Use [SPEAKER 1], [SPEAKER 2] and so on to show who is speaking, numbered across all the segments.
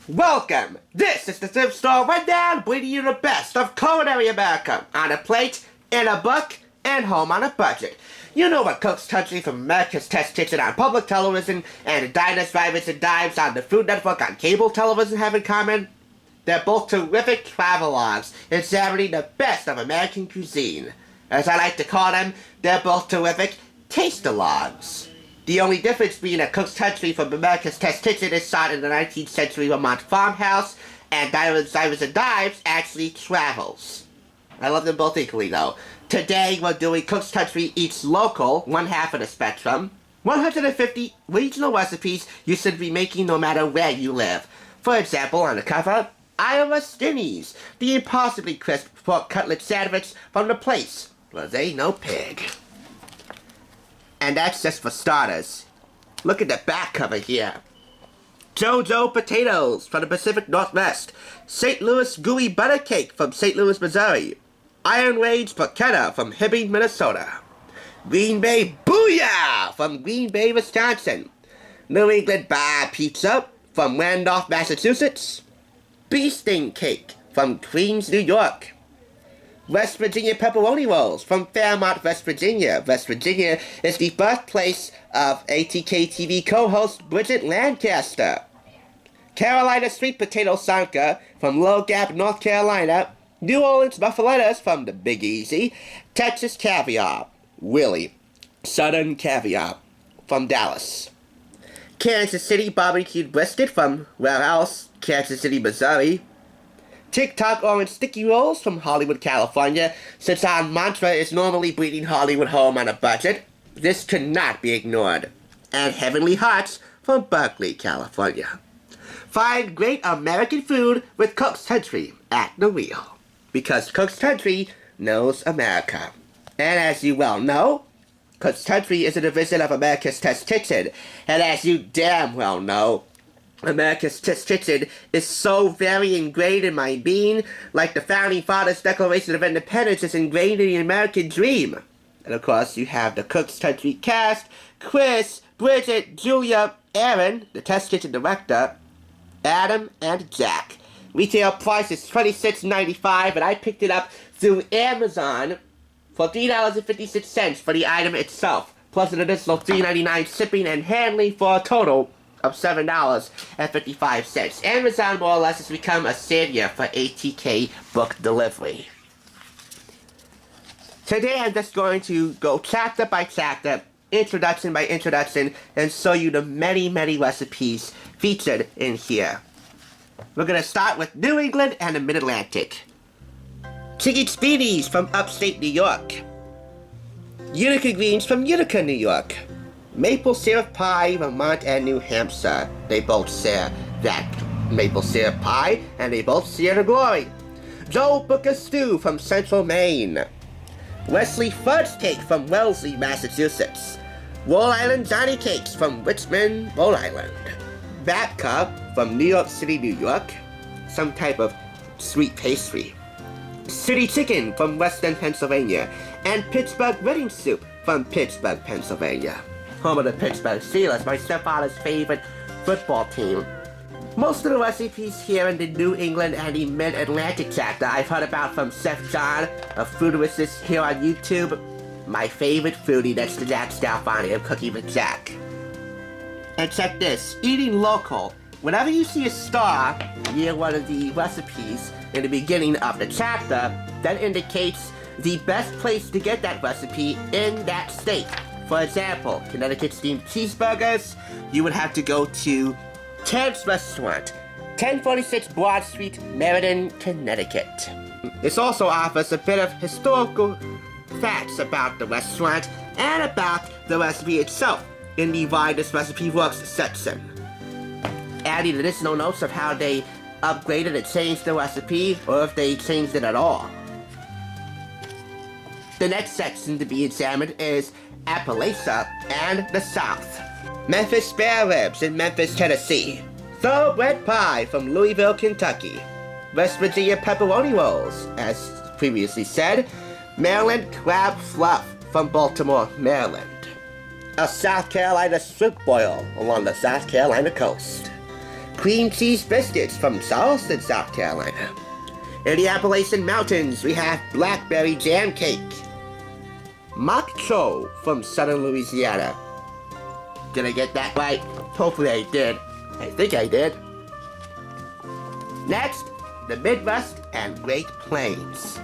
[SPEAKER 1] Welcome! This is the Thrift Store Rundown, bringing you the best of culinary America on a plate, in a book, and home on a budget. You know what Cook's Country from America's Test Kitchen on public television and Diners, Drive-Ins, and Dives on the Food Network on cable television have in common? They're both terrific travelogues examining the best of American cuisine. As I like to call them, they're both terrific taste-alogues. The only difference being that Cook's Country from America's Test Kitchen is shot in the 19th century Vermont farmhouse, and Diners, Drive-Ins, and Dives actually travels. I love them both equally, though. Today, we're doing Cook's Country Eats Local, one half of the spectrum. 150 regional recipes you should be making no matter where you live. For example, on the cover, Iowa Stinnies, the impossibly crisp pork cutlet sandwich from the place where they no pig. And that's just for starters. Look at the back cover here. JoJo potatoes from the Pacific Northwest. St. Louis gooey butter cake from St. Louis, Missouri. Iron Range porchetta from Hibbing, Minnesota. Green Bay booyah from Green Bay, Wisconsin. New England bar pizza from Randolph, Massachusetts. Bee sting cake from Queens, New York. West Virginia pepperoni rolls from Fairmont, West Virginia. West Virginia is the birthplace of ATK TV co-host Bridget Lancaster. Carolina sweet potato sanka from Low Gap, North Carolina. New Orleans muffulettas from the Big Easy. Texas caviar, Willie. Southern caviar from Dallas. Kansas City barbecued brisket from, where else? Kansas City, Missouri. TikTok orange sticky rolls from Hollywood, California. Since our mantra is normally bringing Hollywood home on a budget, this could not be ignored. And Heavenly Hearts from Berkeley, California. Find great American food with Cook's Country at the wheel. Because Cook's Country knows America. And as you well know, Cook's Country is a division of America's Test Kitchen. And as you damn well know, America's Test Kitchen is so very ingrained in my being, like the Founding Fathers' Declaration of Independence is ingrained in the American dream. And of course, you have the Cook's Country cast, Chris, Bridget, Julia, Aaron, the Test Kitchen director, Adam, and Jack. Retail price is $26.95, and I picked it up through Amazon for $3.56 for the item itself, plus an additional $3.99 shipping and handling for a total of $7.55. Amazon more or less has become a savior for ATK book delivery. Today I'm just going to go chapter by chapter, introduction by introduction, and show you the many, many recipes featured in here. We're going to start with New England and the Mid-Atlantic. Chicken Speedies from upstate New York. Utica Greens from Utica, New York. Maple syrup pie, Vermont and New Hampshire. They both share that maple syrup pie, and they both share the glory. Joe Booker stew from Central Maine. Wesley fudge cake from Wellesley, Massachusetts. Rhode Island Johnny cakes from Richmond, Rhode Island. Babka from New York City, New York. Some type of sweet pastry. City chicken from Western Pennsylvania. And Pittsburgh wedding soup from Pittsburgh, Pennsylvania. Home of the Pittsburgh Steelers, my stepfather's favorite football team. Most of the recipes here in the New England and the Mid-Atlantic chapter I've heard about from Chef John, a foodist here on YouTube. My favorite foodie next to Jack Scalfani of Cooking with Jack. And check this, eating local. Whenever you see a star near one of the recipes in the beginning of the chapter, that indicates the best place to get that recipe in that state. For example, Connecticut steamed cheeseburgers, you would have to go to Ted's Restaurant, 1046 Broad Street, Meriden, Connecticut. This also offers a bit of historical facts about the restaurant and about the recipe itself in the Why This Recipe Works section. Adding additional notes of how they upgraded and changed the recipe, or if they changed it at all. The next section to be examined is Appalachia and the South. Memphis spare ribs in Memphis, Tennessee. Thoroughbred pie from Louisville, Kentucky. West Virginia pepperoni rolls, as previously said. Maryland crab fluff from Baltimore, Maryland. A South Carolina shrimp boil along the South Carolina coast. cream cheese biscuits from Charleston, South Carolina. In the Appalachian Mountains, we have blackberry jam cake. Mock cho from southern Louisiana. Did I get that right? Hopefully I did. I think I did. Next, the Midwest and Great Plains.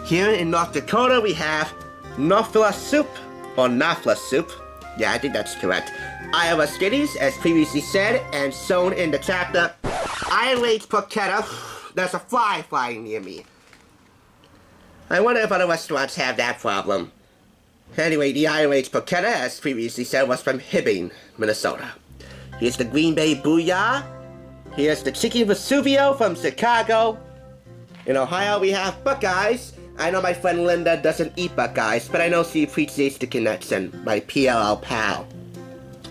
[SPEAKER 1] Here in North Dakota, we have Northfla soup, or Northfla soup. Yeah, I think that's correct. Iowa Skitties, as previously said, and shown in the chapter, Iron Range Porchetta. There's a fly flying near me. I wonder if other restaurants have that problem. Anyway, the Iron Range Porchetta, as previously said, was from Hibbing, Minnesota. Here's the Green Bay Booyah. Here's the Chicken Vesuvio from Chicago. In Ohio, we have Buckeyes. I know my friend Linda doesn't eat Buckeyes, but I know she appreciates the connection, my PLL pal.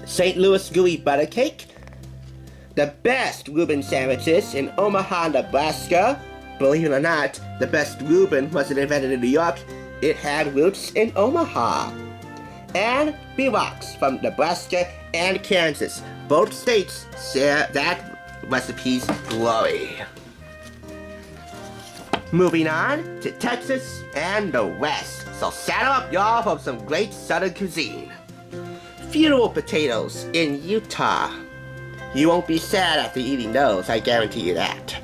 [SPEAKER 1] St. Louis Gooey Butter Cake. The best Reuben sandwiches in Omaha, Nebraska. Believe it or not, the best Reuben wasn't invented in New York. It had roots in Omaha. And Bilox from Nebraska and Kansas. Both states share that recipe's glory. Moving on to Texas and the West. So saddle up, y'all, for some great southern cuisine. Funeral potatoes in Utah. You won't be sad after eating those, I guarantee you that.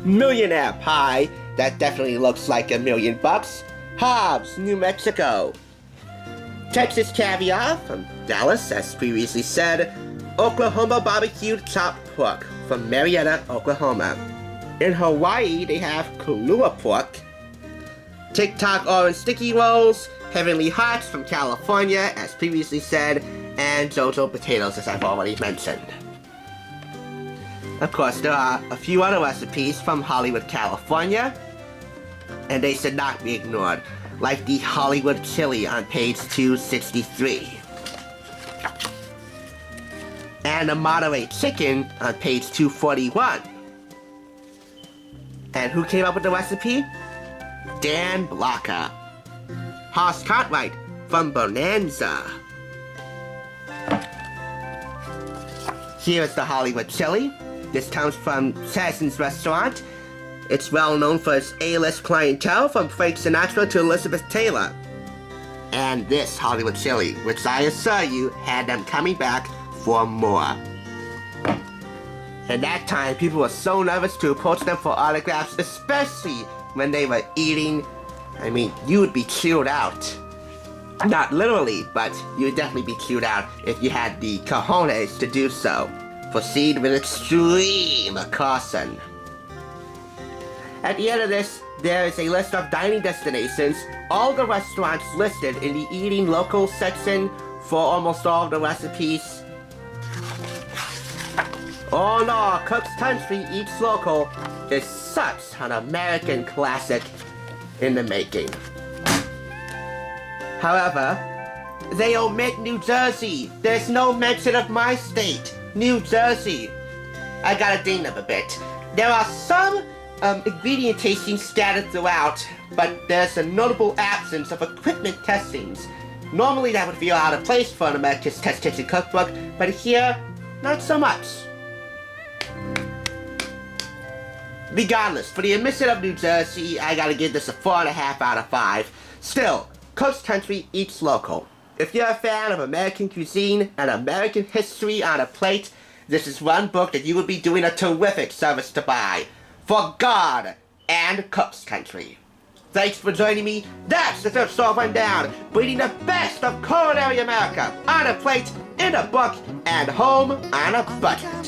[SPEAKER 1] Millionaire pie, that definitely looks like $1,000,000. Hobbs, New Mexico. Texas caviar from Dallas, as previously said. Oklahoma barbecued chopped pork from Marietta, Oklahoma. In Hawaii, they have Kalua pork. TikTok orange sticky rolls, Heavenly Hearts from California, as previously said, and JoJo potatoes, as I've already mentioned. Of course, there are a few other recipes from Hollywood, California, and they should not be ignored, like the Hollywood chili on page 263. And the Monterey chicken on page 241. And who came up with the recipe? Dan Blocker. Haas Cartwright from Bonanza. Here's the Hollywood chili. This comes from Sassen's Restaurant. It's well known for its A-list clientele, from Frank Sinatra to Elizabeth Taylor. And this Hollywood chili, which I assure you had them coming back for more. At that time, people were so nervous to approach them for autographs, especially when they were eating. I mean, you would be chewed out. Not literally, but you would definitely be chewed out if you had the cojones to do so. Proceed with extreme caution. At the end of this, there is a list of dining destinations, all the restaurants listed in the eating local section for almost all of the recipes. Oh no, Cook's Country Eats Local is such an American classic in the making. However, they omit New Jersey. There's no mention of my state, New Jersey. I gotta ding them a bit. There are some ingredient tastings scattered throughout, but there's a notable absence of equipment testings. Normally that would feel out of place for an America's Test Kitchen Cookbook, but here, not so much. Regardless, for the omission of New Jersey, I gotta give this a 4.5 out of 5. Still, Cook's Country Eats Local. If you're a fan of American cuisine and American history on a plate, this is one book that you would be doing a terrific service to buy. For God and Cook's Country. Thanks for joining me. That's the Thrift Store Rundown, bringing the best of culinary America on a plate, in a book, and home on a budget.